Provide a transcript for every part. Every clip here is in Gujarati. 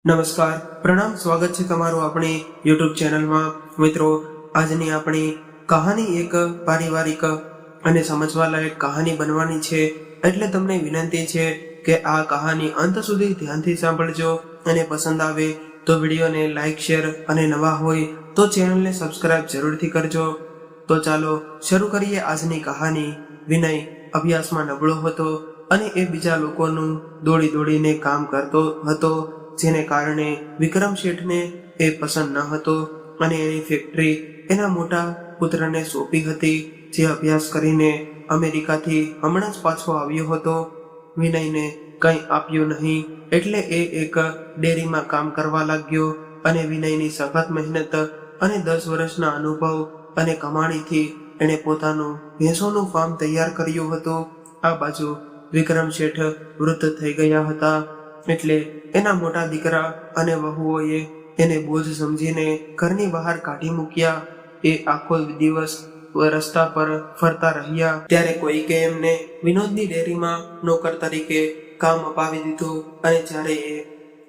નમસ્કાર, પ્રણામ, સ્વાગત છે તમારું આપણી યુટ્યુબ ચેનલમાં। મિત્રો, આજની આપણી કહાની એક પારિવારિક અને સમજવા લાયક કહાની બનવાની છે, એટલે તમને વિનંતી છે કે આ કહાની અંત સુધી ધ્યાનથી સાંભળજો અને પસંદ આવે તો વિડીયોને લાઈક, શેર અને નવા હોય તો ચેનલને સબસ્ક્રાઇબ જરૂરથી કરજો। તો ચાલો શરૂ કરીએ આજની કહાની। વિનય અભ્યાસમાં નબળો હતો અને એ બીજા લોકોનું દોડી દોડીને કામ કરતો હતો, જેને કારણે વિક્રમ શેઠને એ પસંદ ન હતો અને એની ફેક્ટરી એના મોટા પુત્રને સોંપી હતી, જે અભ્યાસ કરીને અમેરિકાથી હમણાં જ પાછો આવ્યો હતો। વિનયને કંઈ આપ્યું નહીં, એટલે એ એક ડેરીમાં કામ કરવા લાગ્યો અને વિનયની સખત મહેનત અને 10 વર્ષના અનુભવ અને કમાણીથી એણે પોતાનું ભેંસોનું ફાર્મ તૈયાર કર્યું હતું। આ બાજુ વિક્રમ શેઠ વૃદ્ધ થઈ ગયા હતા, એટલે એના મોટા દીકરા અને વહુઓએ એને બોજ સમજીને ઘરની બહાર કાઢી મૂક્યા। એ આખો દિવસ રસ્તા પર ફરતા રહ્યા, ત્યારે કોઈકે એમને વિનોદની ડેરીમાં નોકર તરીકે કામ અપાવી દીધું અને જ્યારે એ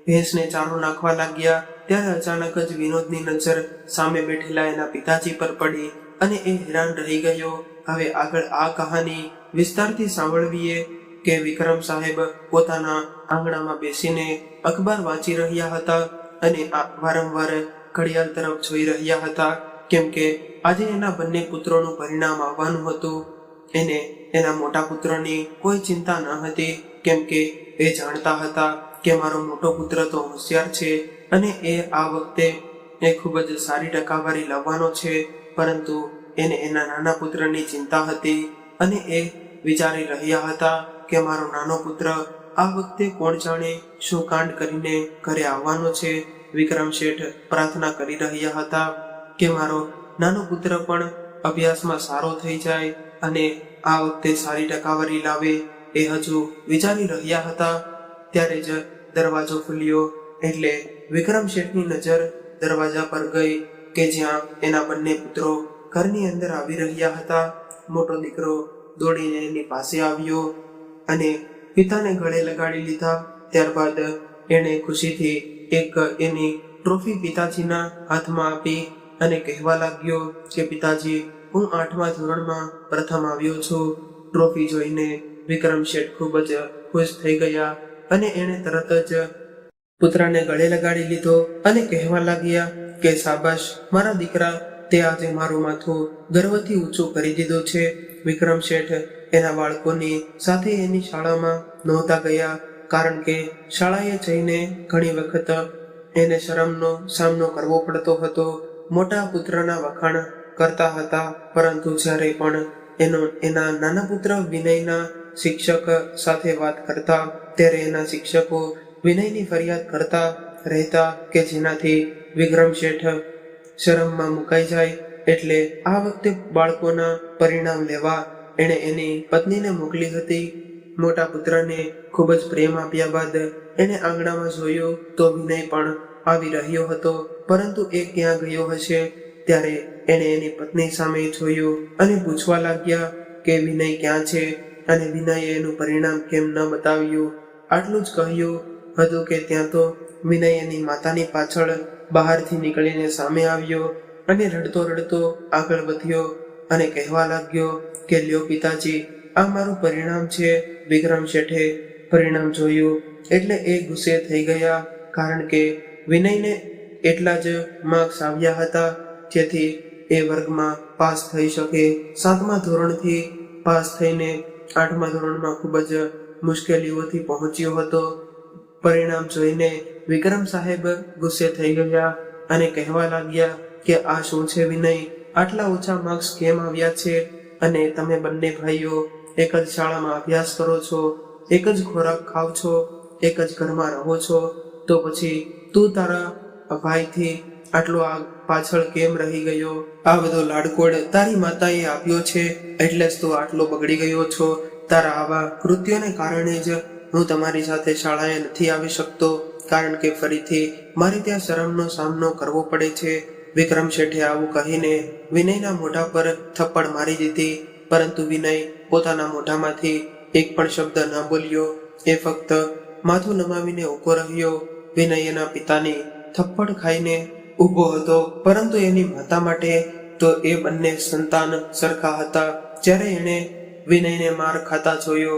ભેંસને ચારો નાખવા લાગ્યા ત્યારે અચાનક જ વિનોદની નજર સામે બેઠેલા એના પિતાજી પર પડી અને એ હેરાન રહી ગયો। હવે આગળ આ કહાની વિસ્તારથી સાંભળવીએ કે વિક્રમ સાહેબ પોતાના આંગણામાં બેસીને અખબાર વાંચી રહ્યા હતા અને વારંવાર ઘડિયાળ તરફ જોઈ રહ્યા હતા, કેમ કે આજે એના બંને પુત્રોનું પરિણામ આવવાનું હતું। એને એના મોટા પુત્રની કોઈ ચિંતા ન હતી, કેમ કે એ જાણતા હતા કે મારો મોટો પુત્ર તો હોશિયાર છે અને એ આ વખતે એ ખૂબ જ સારી ટકાવારી લાવવાનો છે, પરંતુ એને એના નાના પુત્રની ચિંતા હતી અને એ વિચારી રહ્યા હતા કે મારો નાનો પુત્ર આ વખતે કોણ જાણે શું કાંડ કરીને ઘરે આવવાનો છે। વિક્રમ શેઠ પ્રાર્થના કરી રહ્યા હતા કે મારો નાનો પુત્ર પણ અભ્યાસમાં સારો થઈ જાય અને આ વખતે સારી ટકાવારી લાવે, એ હજુ વિચારી રહ્યા હતા। ત્યારે જ દરવાજો ખુલ્યો, એટલે વિક્રમ શેઠની નજર દરવાજા પર ગઈ કે જ્યાં એના બંને પુત્રો ઘરની અંદર આવી રહ્યા હતા। મોટો દીકરો દોડીને એની પાસે આવ્યો અને પિતાને ગળે લગાડી લીધા। ત્યારબાદ એણે ખુશીથી એક એની ટ્રોફી પિતાજીના હાથમાં આપી અને કહેવા લાગ્યો કે પિતાજી, હું 8મા ધોરણમાં પ્રથમ આવ્યો છું। ટ્રોફી જોઈને વિક્રમ શેઠ ખૂબ જ ખુશ થઈ ગયા અને એણે તરત જ પુત્રને ગળે લગાડી લીધો અને કહેવા લાગ્યા કે શાબાશ મારા દીકરા, તે આજે મારું માથું ગર્વથી ઊંચું કરી દીધું છે। વિક્રમ શેઠ એના બાળકોની સાથે એની શાળામાં નહોતા ગયા, કારણ કે શાળાએ જઈને ઘણી વખત એને શરમનો સામનો કરવો પડતો હતો। મોટા પુત્રના વખાણ કરતા હતા, પરંતુ જ્યારે પણ એના નાના પુત્ર વિનયના શિક્ષક સાથે વાત કરતા ત્યારે એના શિક્ષકો વિનયની ફરિયાદ કરતા રહેતા કે જેનાથી વિક્રમ શેઠ શરમમાં મુકાઈ જાય। એટલે આ વખતે બાળકોના પરિણામ લેવા એણે એની પત્નીને મોકલી હતી। મોટા પુત્રને ખૂબ જ પ્રેમ આપ્યા બાદ એણે આંગણામાં જોયું તો વિનય પણ આવી રહ્યો હતો, પરંતુ એ ક્યાં ગયો હશે? ત્યારે એણે એની પત્ની સામે જોયું અને પૂછવા લાગ્યા કે વિનય ક્યાં છે અને વિનયે એનું પરિણામ કેમ ન બતાવ્યું। આટલું જ કહ્યું હતું કે ત્યાં તો વિનય એની માતાની પાછળ બહારથી નીકળીને સામે આવ્યો અને રડતો રડતો આગળ વધ્યો અને કહેવા લાગ્યો કે લ્યો પિતાજી, આ મારું પરિણામ છે। વિક્રમ શેઠે પરિણામ જોયું એટલે એ ગુસ્સે થઈ ગયા, કારણ કે વિનયને એટલા જ માર્ક્સ આવ્યા હતા જેથી એ વર્ગમાં પાસ થઈ શકે। 7મા ધોરણથી પાસ થઈને 8મા ધોરણમાં ખૂબ જ મુશ્કેલીઓથી પહોંચ્યો હતો। પરિણામ જોઈને વિક્રમ સાહેબ ગુસ્સે થઈ ગયા અને કહેવા લાગ્યા કે આ શું છે વિનય, આટલા ઓછા માર્ક્સ કેમ આવ્યા છે? અને તમે બંને ભાઈઓ એક જ શાળામાં અભ્યાસ કરો છો, એક જ ખોરાક ખાવ છો, એક જ ઘરમાં રહો છો, તો પછી તું તારા ભાઈથી આટલો પાછળ કેમ રહી ગયો? આ બધો લાડકોડ તારી માતાએ આપ્યો છે, એટલે જ તું આટલો બગડી ગયો છો। તારા આવા કૃત્યોને કારણે જ હું તમારી સાથે શાળાએ નથી આવી શકતો, કારણ કે ફરીથી મારે ત્યાં શરમનો સામનો કરવો પડે છે। વિક્રમ શેઠે આવું કહીને વિનયના મોઢા પર થપ્પડ મારી દીધી, પરંતુ વિનય પોતાના મોઢામાંથી એક પણ શબ્દ ન બોલ્યો। એ ફક્ત માથું નમાવીને ઊભો રહ્યો। વિનય એના પિતાની થપ્પડ ખાઈને ઊભો હતો, પરંતુ એની માતા માટે તો એ બંને સંતાન સરખા હતા. જ્યારે એણે વિનયને માર ખાતા જોયો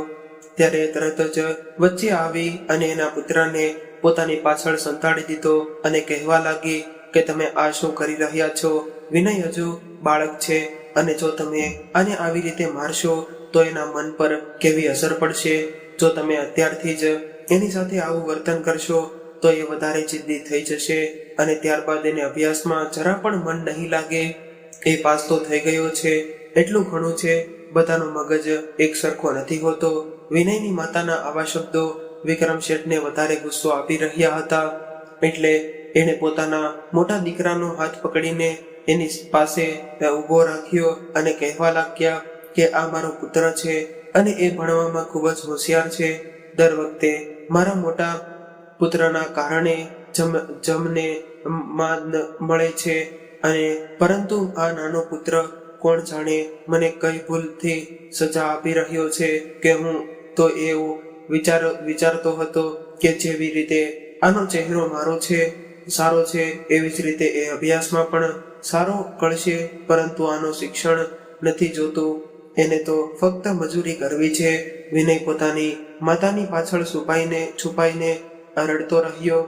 ત્યારે તરત જ વચ્ચે આવી અને એના પુત્રને પોતાની પાછળ સંતાડી દીધો અને કહેવા લાગી કે તમે આ શું કરી રહ્યા છો? વિનય હજુ બાળક છે અને જો તમે આને આવી રીતે મારશો તો એના મન પર કેવી અસર પડશે. જો તમે અત્યારથી જ એની સાથે આવું વર્તન કરશો તો એ વધારે જિદ્દી થઈ જશે અને ત્યારબાદ એને અભ્યાસમાં જરા પણ મન નહીં લાગે. એ પાસ તો થઈ ગયો છે, એટલું ઘણું છે, બધાનો મગજ એક સરખો નથી હોતો. વિનયની માતાના આવા શબ્દો વિક્રમ શેઠને વધારે ગુસ્સો આપી રહ્યા હતા. એટલે એણે પોતાના મોટા દીકરાનો હાથ પકડીને એની પાસે ઊભો રાખ્યો અને કહેવા લાગ્યા કે આ મારો પુત્ર છે અને એ ભણવામાં ખૂબ જ હોશિયાર છે. દર વખતે મારા મોટા પુત્રના કારણે જમને માન મળે છે અને પરંતુ આ નાનો પુત્ર કોણ જાણે મને કઈ ભૂલથી સજા આપી રહ્યો છે કે હું તો એવું વિચારતો હતો કે જેવી રીતે આનો ચહેરો મારો છે સારો છે એવી જ રીતે એ અભ્યાસમાં પણ સારો કરશે, પરંતુ આનો શિક્ષણ નથી જોતું, એને તો ફક્ત મજૂરી કરવી છે. વિનય પોતાની માતાની પાછળ છુપાઈને રડતો રહ્યો.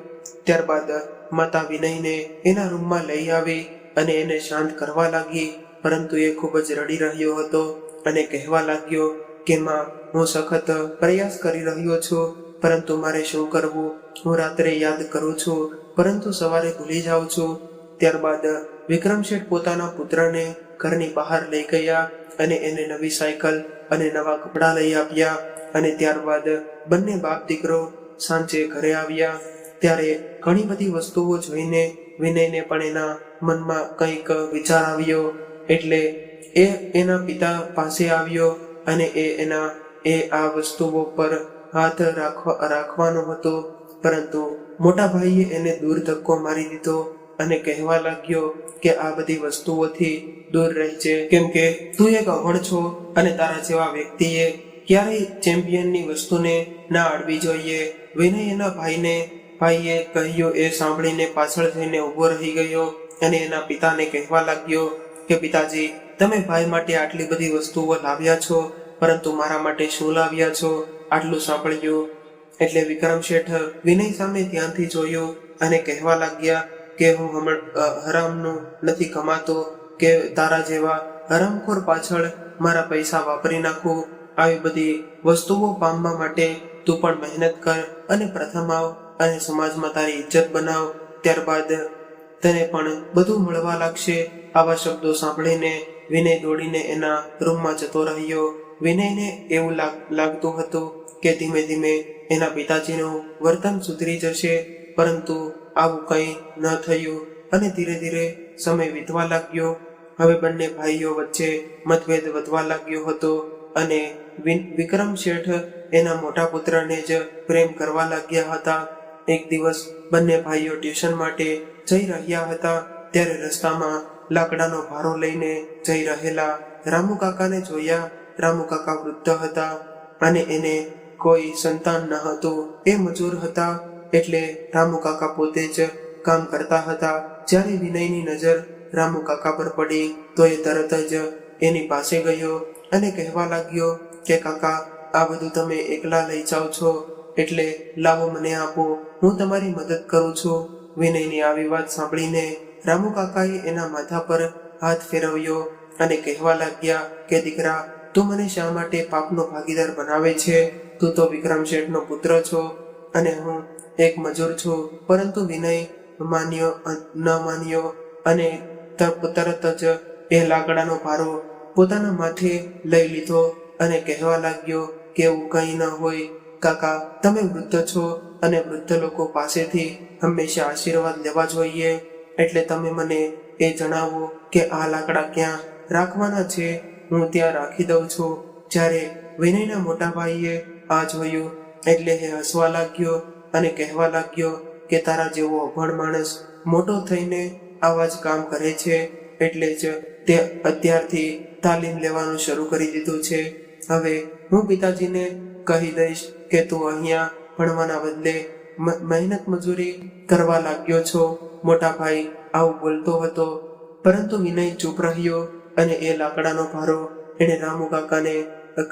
ત્યારબાદ માતા વિનયને એના રૂમમાં લઈ આવી અને એને શાંત કરવા લાગી, પરંતુ એ ખૂબ જ રડી રહ્યો હતો અને કહેવા લાગ્યો કે માં, હું સખત પ્રયાસ કરી રહ્યો છું, પરંતુ મારે શું કરવું? હું રાત્રે યાદ કરું છું, પરંતુ સવારે ભૂલી જાઉં છું. ત્યારબાદ વિક્રમ શેઠ પોતાના પુત્રને ઘરની બહાર લઈ ગયા અને એને નવી સાયકલ અને નવા કપડાં લઈ આપ્યા અને ત્યારબાદ બંને બાપ દીકરો સાંજે ઘરે આવ્યા. ત્યારે ઘણી બધી વસ્તુઓ જોઈને વિનયને પણ એના મનમાં કંઈક વિચાર આવ્યો. એટલે એ એના પિતા પાસે આવ્યો અને એ આ વસ્તુઓ પર હાથ રાખવાનો હતો, પરંતુ મોટા ભાઈએ એને દૂર ધક્કો મારી દીધો અને કહેવા લાગ્યો કે આ બધી વસ્તુઓથી દૂર રહેજે, કેમ કે તું એક અભણ છો અને તારા જેવા વ્યક્તિએ ક્યારેય ચેમ્પિયનની વસ્તુને ના અડવી જોઈએ. વિનય એના ભાઈએ કહ્યું એ સાંભળીને પાછળ જઈને ઊભો રહી ગયો અને એના પિતાને કહેવા લાગ્યો કે પિતાજી, તમે ભાઈ માટે આટલી બધી વસ્તુઓ લાવ્યા છો, પરંતુ મારા માટે શું લાવ્યા છો? આટલું સાંભળ્યું એટલે વિક્રમ શેઠ વિનય સામે ધ્યાનથી જોયો અને કહેવા લાગ્યા કે હું હરામનું નથી કમાતો કે તારા જેવા હરામખોર પાછળ મારા પૈસા વાપરી નાખું. આવી બધી વસ્તુઓ પામવા માટે તું પણ મહેનત કર અને પ્રથમ આવ અને સમાજમાં તારી ઇજ્જત બનાવ, ત્યારબાદ તને પણ બધું મળવા લાગશે. આવા શબ્દો સાંભળીને વિનય દોડીને એના રૂમમાં જતો રહ્યો. વિનયને એવું લાગતું હતું કે ધીમે ધીમે એના પિતાજીનું વર્તન સુધરી જશે, પરંતુ આવું કંઈ ન થયું અને ધીરે ધીરે સમય વીતવા લાગ્યો. હવે બંને ભાઈઓ વચ્ચે મતભેદ વધવા લાગ્યો હતો અને વિક્રમ શેઠ એના મોટા પુત્રને જ પ્રેમ કરવા લાગ્યા હતા. એક દિવસ બંને ભાઈઓ ટ્યુશન માટે જઈ રહ્યા હતા ત્યારે રસ્તામાં લાકડાનો ભારો લઈને જઈ રહેલા રામુ કાકાને જોયા. રામુ કાકા વૃદ્ધ હતા અને એને કોઈ સંતાન ન હતું. એ મજૂર હતા, એટલે રામુ કાકા પોતે જ કામ કરતા હતા. જ્યારે વિનયની નજર રામુ કાકા પર પડી તો એ તરત જ એની પાસે ગયો અને કહેવા લાગ્યો કે કાકા, આ બધું તમે એકલા લઈ જાઓ છો, એટલે લાવો મને આપો, હું તમારી મદદ કરું છું. વિનયની આવી વાત સાંભળીને રામુ કાકાએ એના માથા પર હાથ ફેરવ્યો અને કહેવા લાગ્યા કે દીકરા, તું મને શા માટે પાપનો ભાગીદાર બનાવે છે? તું તો વિક્રમ શેઠનો પુત્ર છો અને હું એક મજૂર છું. પરંતુ વિનય ન માન્યો અને તરત જ એ લાકડાનો ભારો પોતાના માથે લઈ લીધો અને કહેવા લાગ્યો કે એવું કંઈ ન હોય કાકા, તમે વૃદ્ધ છો અને વૃદ્ધ લોકો પાસેથી હંમેશા આશીર્વાદ લેવા જોઈએ, એટલે તમે મને એ જણાવો કે આ લાકડા ક્યાં રાખવાના છે, હું ત્યાં રાખી દઉં છું. જ્યારે વિનયના મોટા ભાઈએ આ જોયું એટલે એ હસવા લાગ્યો અને કહેવા લાગ્યો કે તારા જેવો અભણ માણસ મોટો થઈને આવા જ કામ કરે છે, એટલે જ તે અત્યારથી તાલીમ લેવાનું શરૂ કરી દીધું છે. હવે હું પિતાજીને કહી દઈશ કે તું અહીંયા ભણવાના બદલે મહેનત મજૂરી કરવા લાગ્યો છો. મોટા ભાઈ આવું બોલતો હતો, પરંતુ વિનય ચૂપ રહ્યો અને એ લાકડાનો ભારો એણે રામુ કાકાને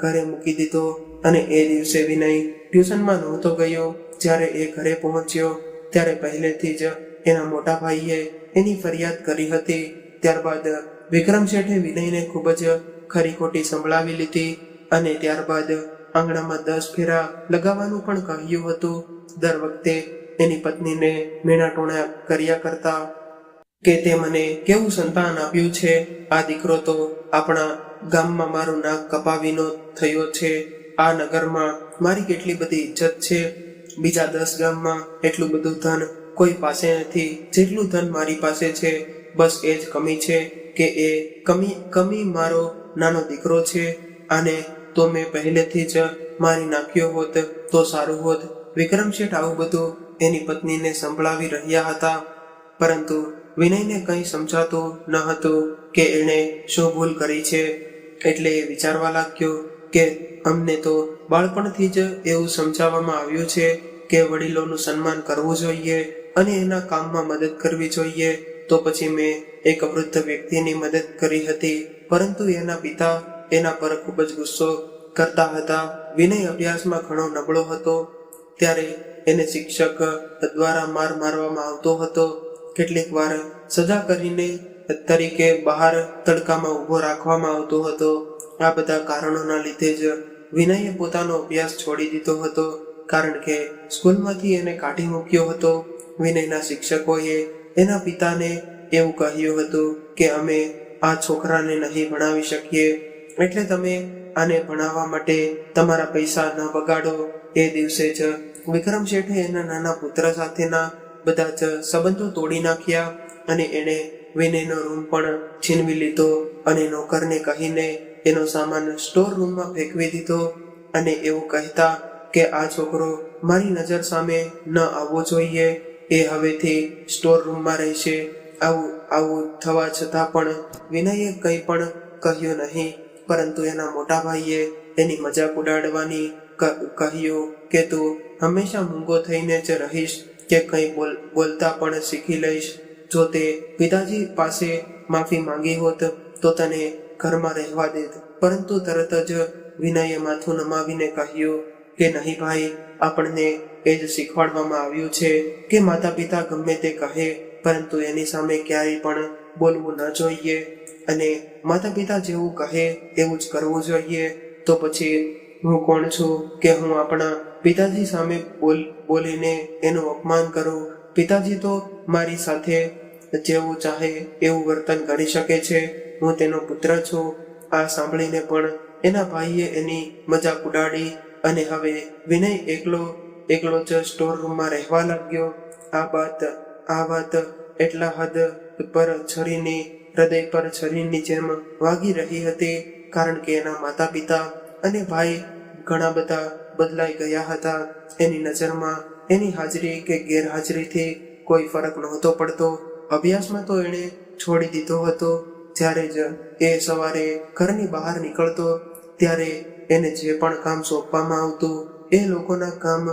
ઘરે મૂકી દીધો. અને એ દિવસે વિનય ટ્યુશનમાં નહોતો ગયો. જ્યારે એ ઘરે પહોંચ્યો ત્યારે પહેલેથી જ એના મોટા ભાઈએ એની ફરિયાદ કરી હતી. ત્યારબાદ વિક્રમ શેઠે વિનયને ખૂબ જ ખરી ખોટી સંભળાવી લીધી અને ત્યારબાદ આંગણામાં 10 ફેરા લગાવવાનું પણ કહ્યું હતું. દર વખતે એની પત્નીને મેણાટોણા કર્યા કરતા કે તે મને કેવું સંતાન આપ્યું છે. આ દીકરો તો આપણા ગામમાં મારું નાક કપાવીનો થયો છે. આ નગરમાં મારી કેટલી બધી ઇજ્જત છે. બીજા 10 ગામમાં એટલું બધું ધન કોઈ પાસે નથી જેટલું ધન મારી પાસે છે. બસ એ જ કમી છે કે એ કમી મારો નાનો દીકરો છે. આને તો મેં પહેલેથી જ મારી નાખ્યો હોત તો સારું હોત. વિક્રમ શેઠ આવું બધું એની પત્નીને સંભળાવી રહ્યા હતા, પરંતુ વિનયને કંઈ સમજાતું ન હતું કે એણે શું ભૂલ કરી છે. એટલે એ વિચારવા લાગ્યો કે અમને તો બાળપણથી જ એવું સમજાવવામાં આવ્યું છે કે વડીલોનું સન્માન કરવું જોઈએ અને એના કામમાં મદદ કરવી જોઈએ. તો પછી મેં એક વૃદ્ધ વ્યક્તિની મદદ કરી હતી, પરંતુ એના પિતા એના પર ખૂબ જ ગુસ્સો કરતા હતા. વિનય અભ્યાસમાં ઘણો નબળો હતો, ત્યારે એને શિક્ષક દ્વારા માર મારવામાં આવતો હતો. કેટલીક વાર સજા કરીને તરીકે બહાર તડકામાં ઊભો રાખવામાં આવતો હતો. આ બધા કારણોના લીધે જ વિનયે પોતાનો અભ્યાસ છોડી દીધો હતો, કારણ કે સ્કૂલમાંથી એને કાઢી મૂક્યો હતો. વિનયના શિક્ષકોએ એના પિતાને એવું કહ્યું હતું કે અમે આ છોકરાને નહીં ભણાવી શકીએ, એટલે તમે આને ભણાવવા માટે તમારા પૈસા ન બગાડો. એ દિવસે જ વિક્રમ શેઠે એના નાના પુત્ર સાથેના બધા જ સંબંધો તોડી નાખ્યા અને એણે વિનયનો રૂમ પણ છીનવી લીધો અને નોકરને કહીને એનો સામાન સ્ટોર રૂમમાં ફેંકવી દીધો અને એવું કહેતા કે આ છોકરો મારી નજર સામે ન આવવો જોઈએ. એ હવેથી સ્ટોર રૂમમાં રહેશે. આવું થવા છતાં પણ વિનયે કંઈ પણ કહ્યું નહીં, પરંતુ એના મોટા ભાઈએ એની મજાક ઉડાડવાની કહ્યું કે તું હંમેશા મૂંગો થઈને જ રહીશ કે કંઈ બોલતા પણ શીખી લઈશ. જો તે પિતાજી પાસે માફી માંગી હોત તો તને ઘરમાં રહેવા દેત. પરંતુ તરત જ વિનયે માથું નમાવીને કહ્યું કે નહીં ભાઈ, આપણને એ જ શીખવાડવામાં આવ્યું છે કે માતા પિતા ગમે તે કહે, પરંતુ એની સામે ક્યારેય પણ બોલવું ન જોઈએ અને માતા પિતા જેવું કહે એવું જ કરવું જોઈએ. તો પછી હું કોણ છું કે હું આપણા પિતાજી સામે બોલીને એનું અપમાન કરું? પિતાજી તો મારી સાથે જેવું ચાહે એવું વર્તન કરી શકે છે. હું તેનો પુત્ર છું. આ સાંભળીને પણ એના ભાઈએ એની મજાક ઉડાડી અને હવે વિનય એકલો જ સ્ટોર રૂમમાં રહેવા લાગ્યો. આ વાત એટલા હદ પર હૃદય પર છરીની જેમ વાગી રહી હતી, કારણ કે એના માતા પિતા અને ભાઈ ઘણા બધા બદલાઈ ગયા હતા. એની નજરમાં એની હાજરી કે ગેરહાજરીથી કોઈ ફરક નહોતો પડતો. અભ્યાસમાં તો એણે છોડી દીધો હતો. જ્યારે જ એ સવારે ઘરની બહાર નીકળતો ત્યારે એને જે પણ કામ સોંપવામાં આવતું એ લોકોના કામ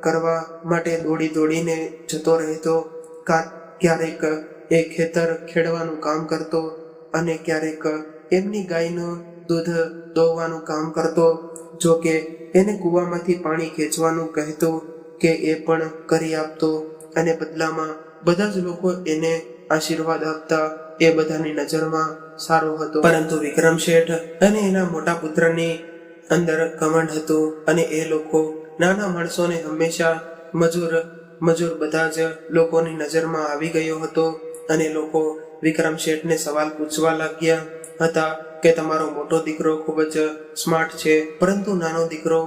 કરવા માટે દોડીને જતો રહેતો. ક્યારેક એ ખેતર ખેડવાનું કામ કરતો અને ક્યારેક એમની ગાયનું દૂધ દોવાનું કામ કરતો. જો કે એને કૂવામાંથી પાણી ખેંચવાનું કહેતું કે એ પણ કરી આપતો અને બદલામાં બધા જ લોકો એને આશીર્વાદ આપતા. એ બધાની નજરમાં સારો હતો, પરંતુ વિક્રમ શેઠ અને એના મોટા પુત્રની અંદર ઘમંડ હતું અને એ લોકો નાના માણસોને હંમેશા મજૂર બધા જ લોકોની નજરમાં આવી ગયો હતો. અને લોકો વિક્રમ શેઠને સવાલ પૂછવા લાગ્યા હતા કે તમારો મોટો દીકરો ખૂબ જ સ્માર્ટ છે, પરંતુ નાનો દીકરો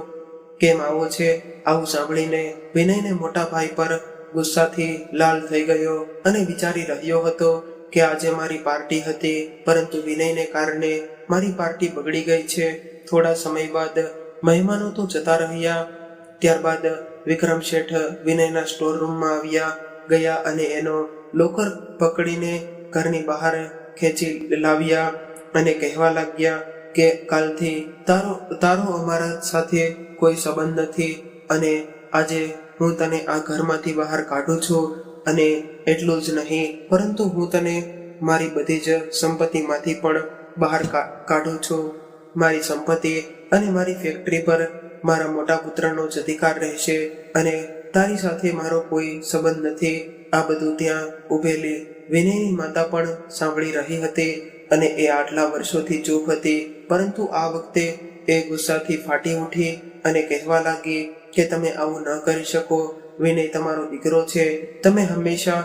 કેમ આવો છે? આવું સાંભળીને વિનયને મોટા ભાઈ પર ગુસ્સાથી લાલ થઈ ગયો અને વિચારી રહ્યો હતો કે આજે મારી પાર્ટી હતી, પરંતુ વિનયને કારણે મારી પાર્ટી બગડી ગઈ છે. થોડા સમય બાદ મહેમાનો તો જતા રહ્યા. ત્યારબાદ વિક્રમ શેઠ વિનયના સ્ટોર રૂમમાં ગયા અને એનો લોકર પકડીને ઘરની બહાર ખેંચી લાવ્યા અને કહેવા લાગ્યા કે કાલથી તારો અમારા સાથે કોઈ સંબંધ નથી અને આજે હું તને આ ઘરમાંથી બહાર કાઢું છું, અને એટલું જ નહીં પરંતુ હું તને મારી બધી જ સંપત્તિમાંથી પણ બહાર કાઢું છું. મારી સંપત્તિ અને મારી ફેક્ટરી પર મારા મોટા પુત્રનો જ અધિકાર રહેશે, અને તારી સાથે મારો કોઈ સંબંધ નથી. આ બધું ત્યાં ઉભેલી વિનયની માતા પણ સાંભળી રહી હતી, અને એ આટલા વર્ષોથી ચૂપ હતી. પરંતુ આ વખતે એ ગુસ્સાથી ફાટી ઉઠી અને કહેવા લાગી કે તમે આવું ન કરી શકો. વિનય તમારો દીકરો છે. તમે હંમેશા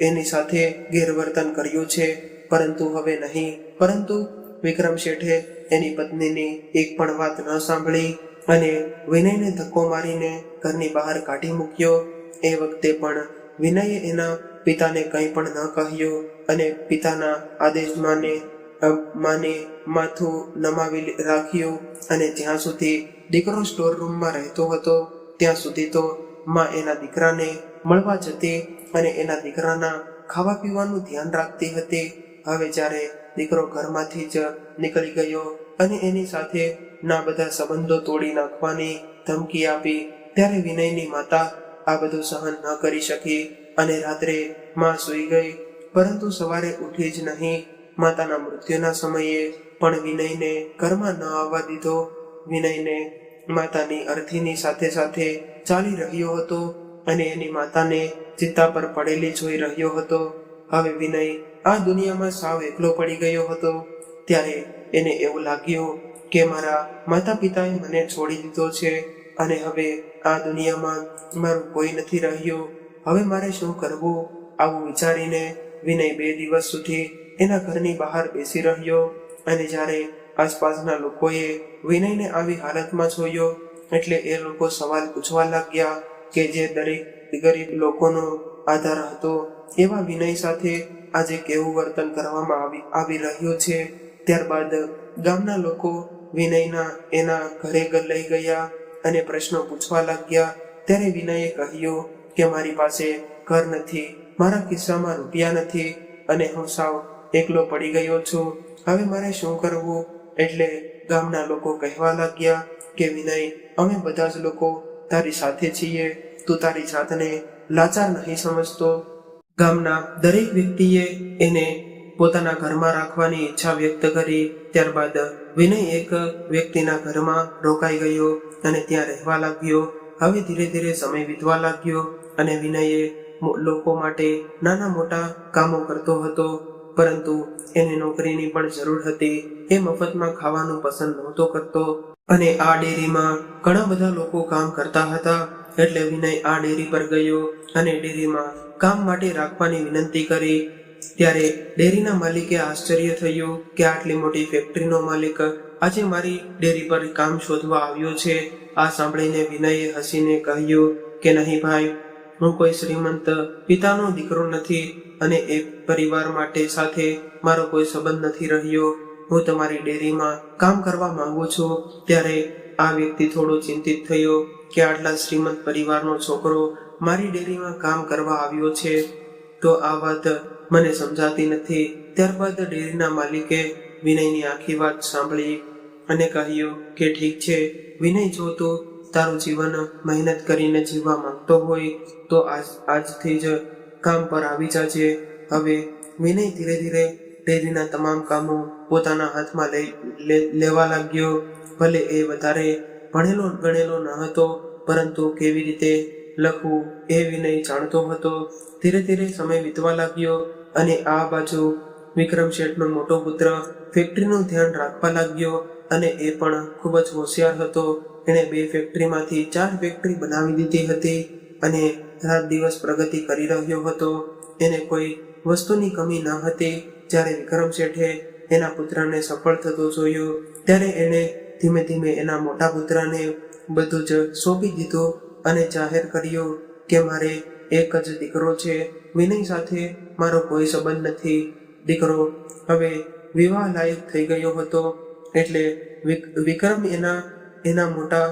એની સાથે ગેરવર્તન કર્યું છે, પરંતુ હવે નહીં. પરંતુ વિક્રમ શેઠે એની પત્નીની એક પણ વાત ન સાંભળી અને વિનયને ધક્કો મારીને ઘરની બહાર કાઢી મૂક્યો. એ વખતે પણ વિનયે એના પિતાને કંઈ પણ ન કહ્યું, અને પિતાના આદેશ માને માથું નમાવી રાખ્યું. અને જ્યાં સુધી દીકરો સ્ટોર રૂમમાં રહેતો હતો ત્યાં સુધી તો માં એના દીકરાને મળવા જતી અને એના દીકરાના ખાવા પીવાનું ધ્યાન રાખતી હતી. હવે જ્યારે દીકરો ઘરમાંથી જ નીકળી ગયો અને એની સાથે ના બધા સંબંધો તોડી નાખવાની ધમકી આપી, ત્યારે વિનયની માતા આ બધું સહન ન કરી શકી અને રાત્રે માં સૂઈ ગઈ. પરંતુ સવારે ઉઠી જ નહીં. માતાના મૃત્યુના સમયે પણ વિનયને ઘરમાં ન આવવા દીધો. વિનયને માતાની અર્થીની સાથે સાથે ચાલી રહ્યો હતો અને એની માતાને ચિત્તા પર પડેલી જોઈ રહ્યો હતો. હવે વિનય આ દુનિયામાં સાવ એકલો પડી ગયો હતો. ત્યારે એને એવું લાગ્યું કે મારા માતા પિતાએ મને છોડી દીધો છે અને હવે આ દુનિયામાં મારું કોઈ નથી રહ્યું. હવે મારે શું કરવું? આવું વિચારીને વિનય 2 દિવસ સુધી એના ઘરની બહાર બેસી રહ્યો. અને જ્યારે આસપાસના લોકોએ વિનયને આવી હાલતમાં જોયો એટલે એ લોકો સવાલ પૂછવા લાગ્યા કે જે દરેક ગરીબ લોકોનો આધાર હતો એવા વિનય સાથે આજે કેવું વર્તન કરવામાં આવી રહ્યું છે. ત્યારબાદ ગામના લોકો વિનયના એના ઘરે લઈ ગયા અને પ્રશ્નો પૂછવા લાગ્યા. ત્યારે વિનયે કહ્યું કે મારી પાસે ઘર નથી, મારા ખિસ્સામાં રૂપિયા નથી અને હું સાવ એકલો પડી ગયો છું. હવે મારે શું કરવું? એટલે ગામના લોકો કહેવા લાગ્યા કે વિનય, અમે બધા જ લોકો તારી સાથે છીએ. તું તારી જાતને લાચાર નહીં સમજતો. ગામના દરેક વ્યક્તિએ એને પોતાના ઘરમાં રાખવાની ઈચ્છા વ્યક્ત કરી. ત્યારબાદ વિનય એક વ્યક્તિના ઘરમાં રોકાઈ ગયો અને ત્યાં રહેવા લાગ્યો. હવે ધીરે ધીરે સમય વીતવા લાગ્યો અને વિનયે લોકો માટે નાના મોટા કામો કરતો હતો, પરંતુ એને નોકરીની પણ જરૂર હતી. એ મફતમાં ખાવાનું પસંદ નહોતો કરતો અને આ ડેરીમાં ઘણા બધા લોકો કામ કરતા હતા. એટલે વિનય આ ડેરી પર ગયો અને ડેરીમાં કામ માટે રાખવાની વિનંતી કરી. ત્યારે ડેરીના માલિકે આશ્ચર્ય થયું કે આટલી મોટી ફેક્ટરીનો માલિક આજે મારી ડેરી પર કામ શોધવા આવ્યો છે. આ સાંભળીને વિનયે હસીને કહ્યું કે નહીં ભાઈ, હું કોઈ શ્રીમંત પિતાનો દીકરો નથી અને એ પરિવાર માટે સાથે મારો કોઈ સંબંધ નથી રહ્યો. હું તમારી ડેરીમાં કામ કરવા માંગુ છું. ત્યારે આ વ્યક્તિ થોડો ચિંતિત થયો કે આટલા શ્રીમંત પરિવારનો છોકરો મારી ડેરીમાં કામ કરવા આવ્યો છે, તો આ વાત મને સમજાતી નથી. ત્યારબાદ ડેરીના માલિકે વિનયની આખી વાત સાંભળી અને કહ્યું કે ઠીક છે વિનય, જો તું તારું જીવન મહેનત કરીને જીવવા માંગતો હોય તો આજથી જ કામ પર આવી જાજે. હવે વિનય ધીરે ધીરે ડેરીના તમામ કામો પોતાના હાથમાં લેવા લાગ્યો. ભલે એ વધારે ભણેલો ગણેલો ન હતો, પરંતુ કેવી રીતે લખવું એ વિનય જાણતો હતો. ધીરે ધીરે સમય વીતવા લાગ્યો અને આ બાજુ વિક્રમ શેઠનો મોટો પુત્ર ફેક્ટરીનું ધ્યાન રાખવા લાગ્યો અને એ પણ ખૂબ જ હોશિયાર હતો. એણે 2 ફેક્ટરીમાંથી 4 ફેક્ટરી બનાવી દીધી હતી અને રાત દિવસ પ્રગતિ કરી રહ્યો હતો. એને કોઈ વસ્તુની કમી ન હતી. જ્યારે વિક્રમ શેઠે એના પુત્રને સફળ થતો જોયો ત્યારે એણે ધીમે ધીમે એના મોટા પુત્રને બધું જ સોંપી દીધું અને જાહેર કર્યું કે મારે એક જ દીકરો છે. વિનય સાથે મારો કોઈ સંબંધ નથી. દીકરો હવે વિવાહ લાયક થઈ ગયો હતો એટલે વિક્રમ એના મોટા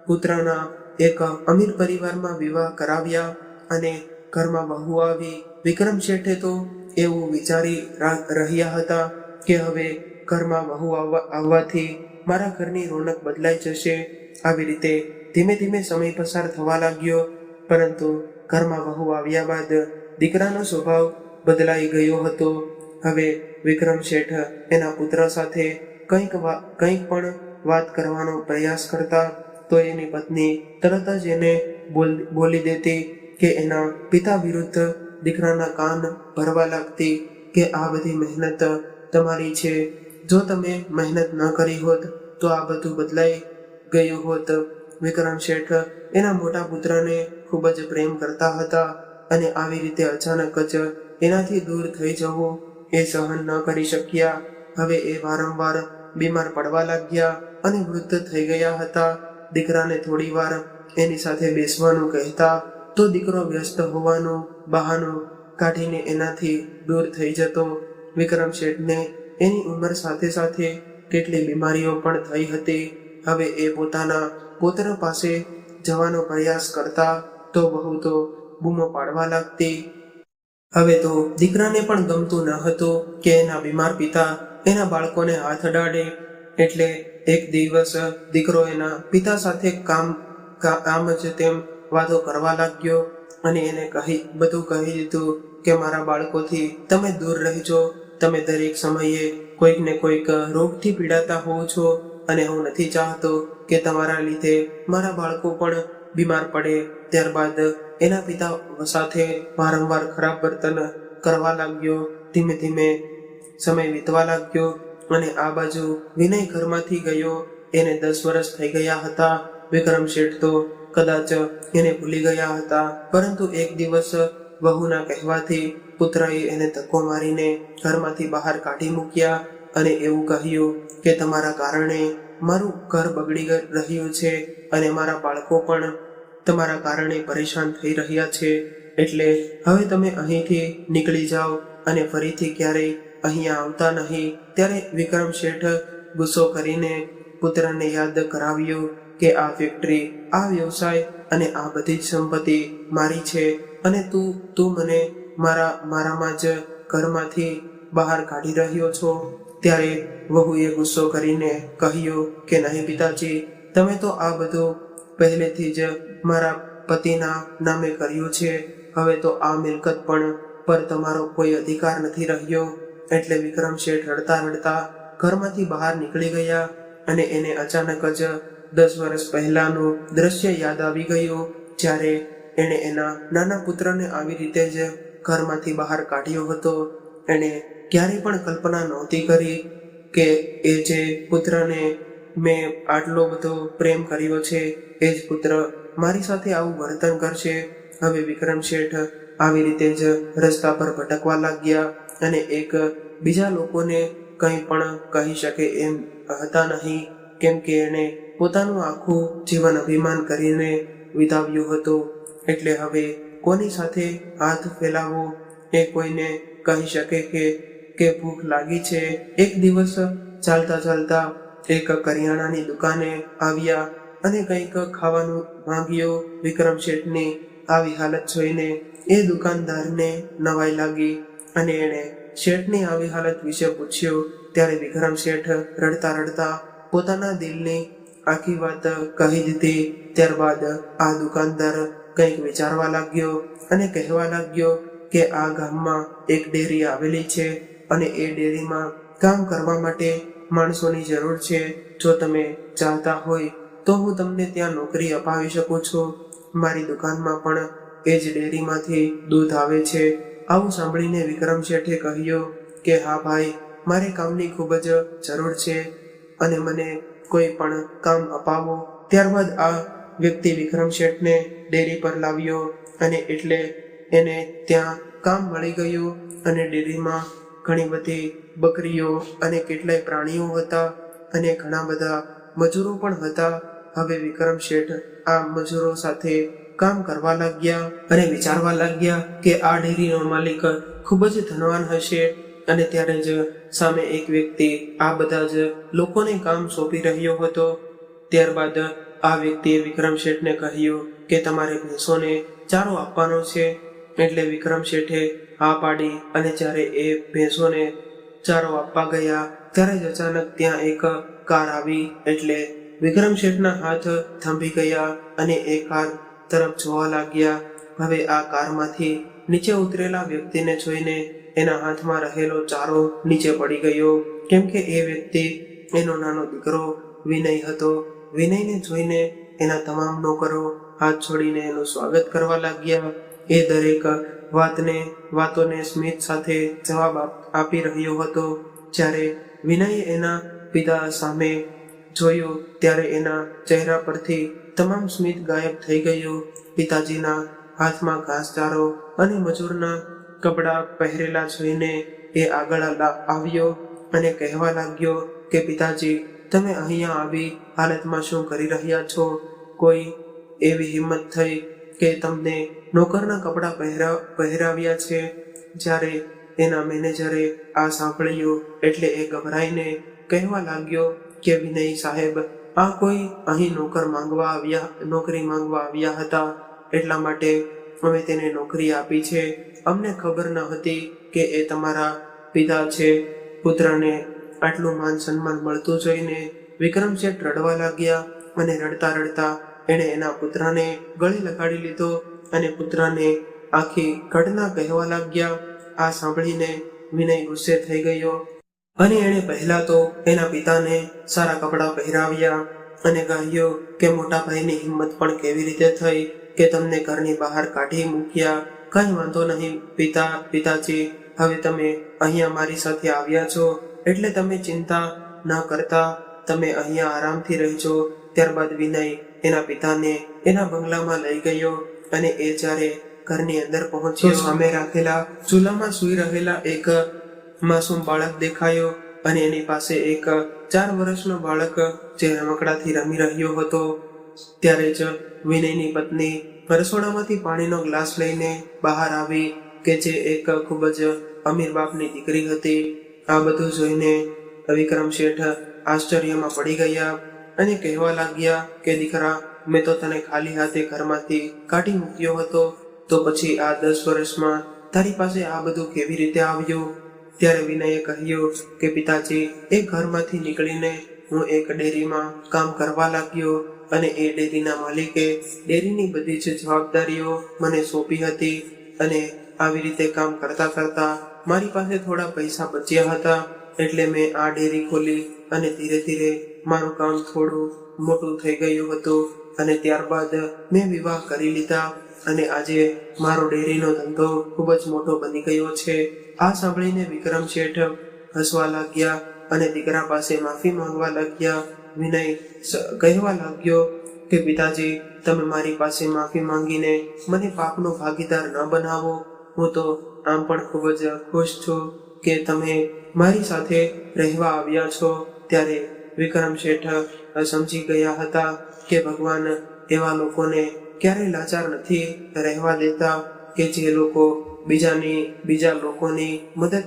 પુત્રના એક અમીર પરિવારમાં વિવાહ કરાવ્યા અને ઘરમાં વહુ આવી. વિક્રમ શેઠે તો એવું વિચારી રહ્યા હતા કે હવે ઘરમાં વહુ આવવાથી મારા ઘરની રોનક બદલાઈ જશે. આવી રીતે ધીમે ધીમે સમય પસાર થવા લાગ્યો પરંતુ ઘરમાં વહુ આવ્યા બાદ દીકરાનો સ્વભાવ બદલાઈ ગયો હતો. હવે વિક્રમ શેઠ એના પુત્ર સાથે કંઈક પણ વાત કરવાનો પ્રયાસ કરતા તો એની પત્ની તરત જ એને બોલી દેતી કે એના પિતા વિરુદ્ધ દીકરાના કાન ભરવા લાગતી કે આ બધી મહેનત તમારી છે, જો તમે મહેનત ન કરી હોત તો આ બધું બદલાઈ ગયું હોત. વિક્રમ શેઠ એના મોટા પુત્રને ખૂબ જ પ્રેમ કરતા હતા અને આવી રીતે અચાનક જ એનાથી દૂર થઈ જવું એ સહન ન કરી શક્યા. હવે એ વારંવાર બીમાર પડવા લાગ્યા અને વૃદ્ધ થઈ ગયા હતા. દીકરાને થોડી વાર એની સાથે બેસવાનું કહેતા તો દીકરો વ્યસ્ત હોવાનું બહાનું કાઢીને એનાથી દૂર થઈ જતો. વિક્રમ શેઠને એની ઉંમર સાથે સાથે કેટલી બીમારીઓ પણ થઈ હતી. હવે એ પોતાના પુત્ર પાસે જવાનો પ્રયાસ કરતા તો બહુ તો બૂમો પાડવા લાગતી. હવે તો દીકરાને પણ ગમતું ન હતું કે એના બીમાર પિતા એના બાળકોને હાથ અડાડે. એટલે એક દિવસ દીકરો એના પિતા સાથે આમ જ તેમ વાતો કરવા લાગ્યો અને એને બધું કહી દીધું કે મારા બાળકોથી તમે દૂર રહેજો. તમે દરેક સમયે કોઈક ને કોઈક રોગથી પીડાતા હોવ છો અને હું નથી ચાહતો કે તમારા લીધે મારા બાળકો પણ બીમાર પડે. ત્યારબાદ એના પિતા સાથે વારંવાર ખરાબ વર્તન કરવા લાગ્યો. ધીમે ધીમે સમય વીતવા લાગ્યો અને આ બાજુ વિનય ઘરમાંથી ગયો. એને 10 વર્ષ થઈ ગયા હતા. વિક્રમ શેઠ તો કદાચ એને ભૂલી ગયા હતા, પરંતુ એક દિવસ વહુના કહેવાથી પુત્રએ એને ધક્કો મારીને ઘરમાંથી બહાર કાઢી મૂક્યા અને એવું કહ્યું કે તમારા કારણે મારું ઘર બગડી રહ્યું છે અને મારા બાળકો પણ તમારા કારણે પરેશાન થઈ રહ્યા છે. એટલે હવે તમે અહીંથી નીકળી જાઓ અને ફરીથી ક્યારેય અહીંયા આવતા નહીં. ત્યારે વિક્રમ શેઠ ગુસ્સો કરીને પુત્રને યાદ કરાવ્યું કે આ ફેક્ટરી, આ વ્યવસાય અને આ બધી જ સંપત્તિ મારી છે અને તું મને મારામાં જ ઘરમાંથી બહાર કાઢી રહ્યો છો. ત્યારે વહુએ ગુસ્સો કરીને કહ્યું કે નહીં પિતાજી, તમે તો આ બધું પહેલેથી જ મારા પતિના નામે કર્યું છે. હવે તો આ મિલકત પર તમારો કોઈ અધિકાર નથી રહ્યો. એટલે વિક્રમ શેઠ રડતા રડતા ઘરમાંથી બહાર નીકળી ગયા અને એને અચાનક જ 10 વર્ષ પહેલાનું દ્રશ્ય યાદ આવી ગયું, જ્યારે એણે એના નાના પુત્રને આવી રીતે જ ઘરમાંથી બહાર કાઢ્યો હતો. એણે ક્યારેય પણ કલ્પના નહોતી કરી કે એ જે પુત્રને મેં આટલો બધો પ્રેમ કર્યો છે એ જ પુત્ર મારી સાથે આવું વર્તન કરશે. હવે વિક્રમ શેઠ આવી રીતે જ રસ્તા પર ભટકવા લાગ્યા અને એક બીજા લોકોને કંઈ પણ કહી શકે એમ હતા નહીં, કેમ કે એણે પોતાનું આખું જીવન અભિમાન કરીને વિતાવ્યું હતું. એટલે હવે કોની સાથે હાથ ફેલાવવો એ કોઈને કહી શકે કે ભૂખ લાગી છે. એક દિવસ ચાલતા ચાલતા એક કરિયાણાની દુકાને આવ્યા અને કંઈક ખાવાનું માંગ્યું. વિક્રમ શેઠની આવી હાલત જોઈને એ દુકાનદારને નવાઈ લાગી અને એણે શેઠની આવી હાલત વિશે પૂછ્યું. ત્યારે વિક્રમ શેઠ રડતા રડતા પોતાના દિલની આખી વાત કહી દીધી. ત્યારબાદ આ દુકાનદાર કંઈક વિચારવા લાગ્યો અને કહેવા લાગ્યો કે આ ગામમાં એક ડેરી આવેલી છે અને એ ડેરીમાં કામ કરવા માટે માણસોની જરૂર છે. જો તમે ચાહતા હોય તો હું તમને ત્યાં નોકરી અપાવી શકું છું. મારી દુકાનમાં પણ એ જ ડેરીમાંથી દૂધ આવે છે. આવું સાંભળીને વિક્રમ શેઠે કહ્યું કે હા ભાઈ, મારે કામની ખૂબ જ જરૂર છે અને મને કોઈ પણ કામ અપાવો. ત્યારબાદ આ વ્યક્તિ વિક્રમ શેઠને ડેરી પર લાવ્યો અને એટલે એને ત્યાં કામ મળી ગયું અને ડેરીમાં ઘણી બધી બકરીઓ અને કેટલાય પ્રાણીઓ હતા અને ઘણા બધા મજૂરો પણ હતા. હવે વિક્રમ શેઠ આ મજૂરો સાથે કામ કરવા લાગ્યા અને વિચારવા લાગ્યા કે આ ડેરીનો માલિક ખૂબ જ ધનવાન હશે. અને ત્યારે જ સામે એક વ્યક્તિ આ બધા જ લોકોને કામ સોંપી રહ્યો હતો. ત્યારબાદ આ વ્યક્તિએ વિક્રમ શેઠને કહ્યું કે તમારે ભેંસોને ચારો આપવાનો છે. એટલે વિક્રમ શેઠે હા પાડી અને જ્યારે એ ભેંસોને ચારો આપવા ગયા ત્યારે જ અચાનક ત્યાં એક કાર આવી. એટલે વિક્રમ શેઠના હાથ થંભી ગયા અને એ કાર તરફ જોવા લાગ્યા. હવે આ કારમાંથી નીચે ઉતરેલા વ્યક્તિને જોઈને એના હાથમાં રહેલો ચારો નીચે પડી ગયો, કેમ કે એ વ્યક્તિ એનો નાનો દીકરો વિનય હતો. વિનયને જોઈને એના તમામ નોકરો હાથ છોડીને એનું સ્વાગત કરવા લાગ્યા. એ દરેક વાતોને સ્મિત સાથે જવાબ આપી રહ્યો હતો. જ્યારે વિનયે એના પિતા સામે જોયું ત્યારે એના ચહેરા પરથી તમામ સ્મિત ગાયબ થઈ ગયું. પિતાજીના હાથમાં ઘાસચારો અને મજૂરના કપડાં પહેરેલા જોઈને એ આગળ આવ્યો અને કહેવા લાગ્યો કે પિતાજી, તમે અહીંયા આવી હાલતમાં શું કરી રહ્યા છો? કોઈ એવી હિંમત થઈ કે તમને નોકરના કપડાં પહેરાવ્યા છે? જ્યારે એના મેનેજરે આ સાંભળ્યું એટલે એ ગભરાઈને કહેવા લાગ્યો કે વિનય સાહેબ, આ કોઈ અહીં નોકરી માંગવા આવ્યા હતા, એટલા માટે અમે તેને નોકરી આપી છે. અમને ખબર ન હતી કે એ તમારા પિતા છે. પુત્રને આટલું માન સન્માન મળતું જોઈને વિક્રમ શેઠ રડવા લાગ્યા અને રડતા રડતા એણે એના પુત્રને ગળે લગાડી લીધો અને પુત્રને આખી ઘટના કહેવા લાગ્યા. આ સાંભળીને વિનય ગુસ્સે થઈ ગયો અને એણે પહેલા તો એના પિતાને સારા કપડાં પહેરાવ્યા અને કહ્યું કે મોટા ભાઈની હિંમત પણ કેવી રીતે થઈ કે તમને ઘરની બહાર કાઢી મૂક્યા. કઈ વાંધો નહીં પિતાજી, હવે તમે અહીંયા મારી સાથે આવ્યા છો એટલે તમે ચિંતા ન કરતા, તમે અહીંયા આરામથી રહેજો. ત્યારબાદ વિનય એના પિતાને એના બંગલામાં લઈ ગયો અને એ જ્યારે ઘરની અંદર પહોંચ્યો, સામે રાખેલા ચૂલામાં સૂઈ રહેલા એક માસૂમ બાળક દેખાયો અને એની પાસે એક 4 વર્ષનો બાળક જે રમકડાથી રમી રહ્યો હતો. ત્યારે જ વિનયની પત્ની રસોડામાંથી પાણીનો ગ્લાસ લઈને બહાર આવી કે જે એક ખૂબ જ અમીર બાપની દીકરી હતી. આ બધું જોઈને વિક્રમ શેઠ આશ્ચર્યમાં પડી ગયા અને કહેવા લાગ્યા કે દીકરા, મેં તો તને ખાલી હાથે ઘરમાંથી કાઢી મૂક્યો હતો, તો પછી આ 10 વર્ષમાં તારી પાસે આ બધું કેવી રીતે આવ્યું? ત્યારે વિનયે કહ્યું કે પિતાજી, એ ઘરમાંથી નીકળીને હું એક ડેરીમાં કામ કરવા લાગ્યો અને એ ડેરીના માલિકે ડેરીની બધી જ જવાબદારીઓ મને સોંપી હતી અને આવી રીતે કામ કરતા કરતા મારી પાસે થોડા પૈસા બચ્યા હતા એટલે મેં આ ડેરી ખોલી અને ધીરે ધીરે મારું કામ થોડું મોટું થઈ ગયું હતું અને ત્યારબાદ મેં વિવાહ કરી લીધા અને આજે મારો ડેરીનો ધંધો ખૂબ જ મોટો બની ગયો છે. આ સાંભળીને વિક્રમ શેઠ હસવા લાગ્યા અને દીકરા પાસે માફી માંગવા લાગ્યા. વિનય કહેવા લાગ્યો કે પિતાજી, તમે મારી પાસે માફી માંગીને મને પાપનો ભાગીદાર ન બનાવો. હું તો આમ પણ ખૂબ જ ખુશ છું કે તમે મારી સાથે રહેવા આવ્યા છો. ત્યારે વિક્રમ શેઠ સમજી ગયા હતા કે ભગવાન એવા લોકોને ક્યારેય લાચાર નથી રહેવા દેતા કે જે લોકો બીજા લોકોની મદદ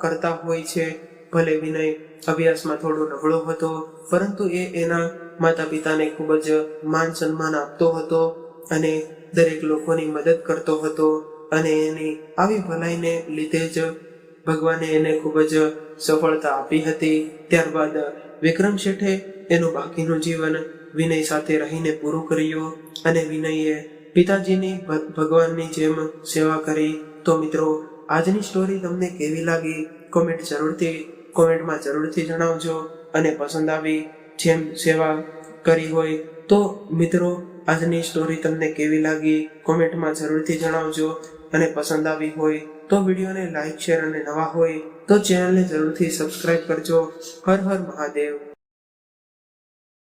કરતા હોય છે. ભલે વિનય અભ્યાસમાં થોડો નબળો હતો, પરંતુ એ એના માતા પિતાને ખૂબ જ માન સન્માન આપતો હતો અને દરેક લોકોની મદદ કરતો હતો અને એની આવી ભલાઈને લીધે જ ભગવાને એને ખૂબ જ સફળતા આપી હતી. ત્યારબાદ વિક્રમ શેઠે એનું બાકીનું જીવન વિનય સાથે રહીને પૂરું કર્યું અને વિનયે પિતાજીની ભગવાનની જેમ સેવા કરી. તો મિત્રો, આજની સ્ટોરી તમને કેવી લાગી કોમેન્ટમાં જરૂરથી જણાવજો અને પસંદ આવી જેમ સેવા કરી હોય તો મિત્રો આજની સ્ટોરી તમને કેવી લાગી કોમેન્ટમાં જરૂરથી જણાવજો અને પસંદ આવી હોય તો વિડીયોને લાઈક, શેર અને નવા હોય તો ચેનલને જરૂરથી સબસ્ક્રાઇબ કરજો. હર હર મહાદેવ.